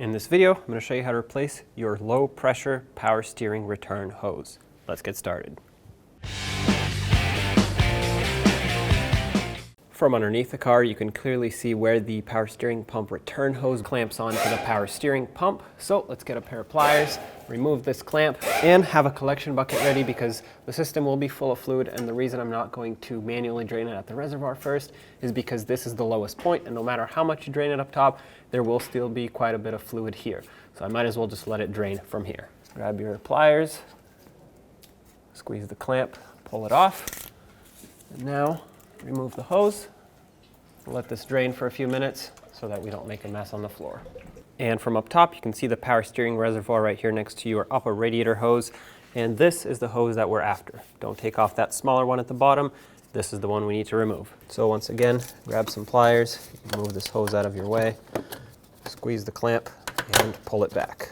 In this video, I'm going to show you how to replace your low pressure power steering return hose. Let's get started. From underneath the car, you can clearly see where the power steering pump return hose clamps onto the power steering pump. So let's get a pair of pliers, remove this clamp, and have a collection bucket ready because the system will be full of fluid, and the reason I'm not going to manually drain it at the reservoir first is because this is the lowest point, and no matter how much you drain it up top, there will still be quite a bit of fluid here. So I might as well just let it drain from here. Grab your pliers, squeeze the clamp, pull it off, and now remove the hose. Let this drain for a few minutes so that we don't make a mess on the floor. And from up top, you can see the power steering reservoir right here next to your upper radiator hose. And this is the hose that we're after. Don't take off that smaller one at the bottom. This is the one we need to remove. So once again, grab some pliers, move this hose out of your way, squeeze the clamp, and pull it back.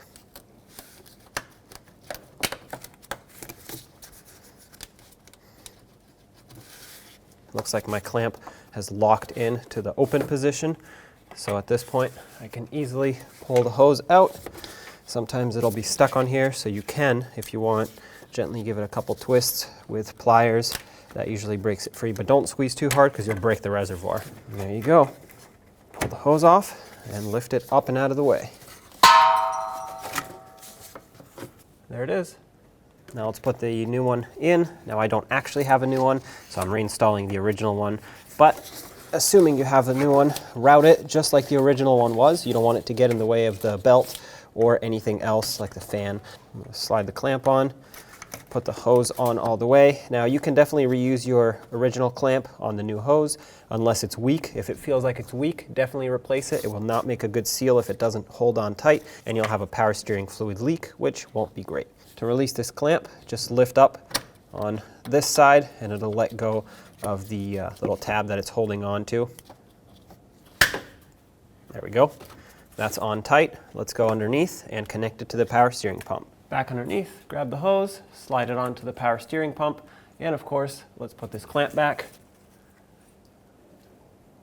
Looks like my clamp has locked in to the open position. So at this point, I can easily pull the hose out. Sometimes it'll be stuck on here, so you can, if you want, gently give it a couple twists with pliers. That usually breaks it free, but don't squeeze too hard because you'll break the reservoir. And there you go. Pull the hose off and lift it up and out of the way. There it is. Now let's put the new one in. Now I don't actually have a new one, so I'm reinstalling the original one. But assuming you have the new one, route it just like the original one was. You don't want it to get in the way of the belt or anything else like the fan. I'm going to slide the clamp on, put the hose on all the way. Now you can definitely reuse your original clamp on the new hose unless it's weak. If it feels like it's weak, definitely replace it. It will not make a good seal if it doesn't hold on tight, and you'll have a power steering fluid leak, which won't be great. To release this clamp, just lift up on this side and it'll let go of the little tab that it's holding on to. There we go. That's on tight. Let's go underneath and connect it to the power steering pump. Back underneath, grab the hose, slide it onto the power steering pump, and of course, let's put this clamp back.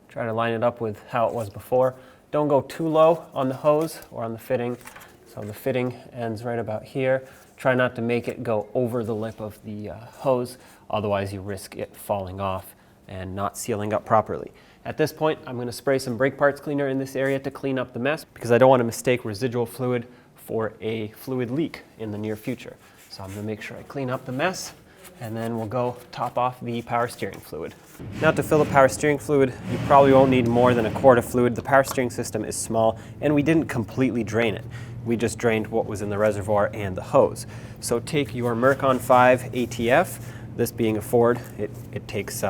Try to line it up with how it was before. Don't go too low on the hose or on the fitting. So the fitting ends right about here. Try not to make it go over the lip of the hose, otherwise you risk it falling off and not sealing up properly. At this point, I'm going to spray some brake parts cleaner in this area to clean up the mess because I don't want to mistake residual fluid for a fluid leak in the near future. So I'm going to make sure I clean up the mess, and then we'll go top off the power steering fluid. Now to fill the power steering fluid, you probably won't need more than a quart of fluid. The power steering system is small and we didn't completely drain it. We just drained what was in the reservoir and the hose. So take your Mercon 5 ATF, this being a Ford, it takes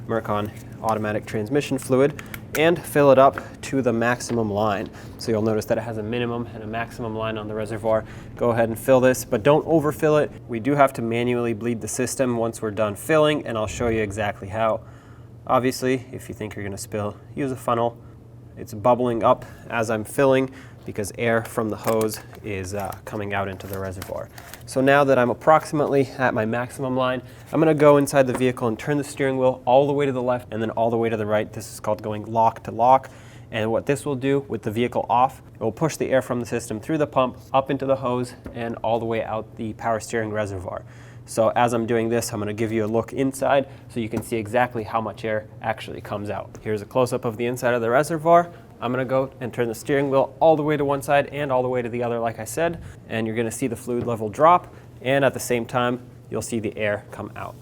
Mercon automatic transmission fluid, and fill it up to the maximum line. So you'll notice that it has a minimum and a maximum line on the reservoir. Go ahead and fill this, but don't overfill it. We do have to manually bleed the system once we're done filling, and I'll show you exactly how. Obviously, if you think you're gonna spill, use a funnel. It's bubbling up as I'm filling because air from the hose is coming out into the reservoir. So now that I'm approximately at my maximum line, I'm gonna go inside the vehicle and turn the steering wheel all the way to the left and then all the way to the right. This is called going lock to lock. And what this will do with the vehicle off, it will push the air from the system through the pump, up into the hose, and all the way out the power steering reservoir. So as I'm doing this, I'm gonna give you a look inside so you can see exactly how much air actually comes out. Here's a close-up of the inside of the reservoir. I'm gonna go and turn the steering wheel all the way to one side and all the way to the other, like I said, and you're gonna see the fluid level drop, and at the same time, you'll see the air come out.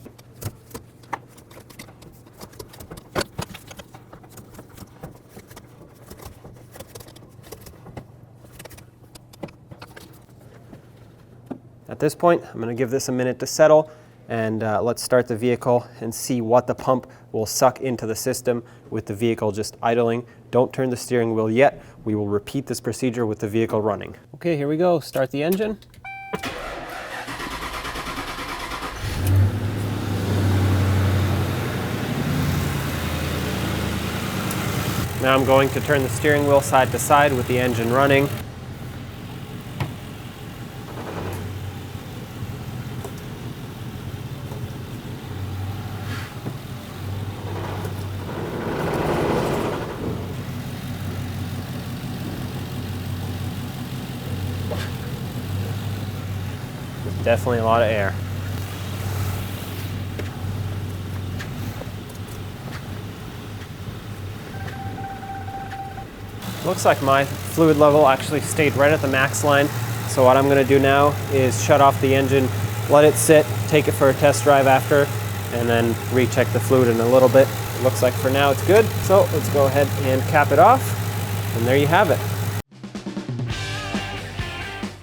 At this point, I'm gonna give this a minute to settle, and let's start the vehicle and see what the pump will suck into the system with the vehicle just idling. Don't turn the steering wheel yet. We will repeat this procedure with the vehicle running. Okay, here we go. Start the engine. Now I'm going to turn the steering wheel side to side with the engine running. Definitely a lot of air. Looks like my fluid level actually stayed right at the max line. So what I'm going to do now is shut off the engine, let it sit, take it for a test drive after, and then recheck the fluid in a little bit. It looks like for now it's good. So let's go ahead and cap it off. And there you have it.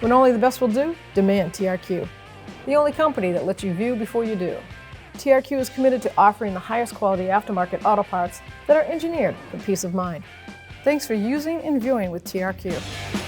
When only the best will do, demand TRQ. The only company that lets you view before you do. TRQ is committed to offering the highest quality aftermarket auto parts that are engineered for peace of mind. Thanks for using and viewing with TRQ.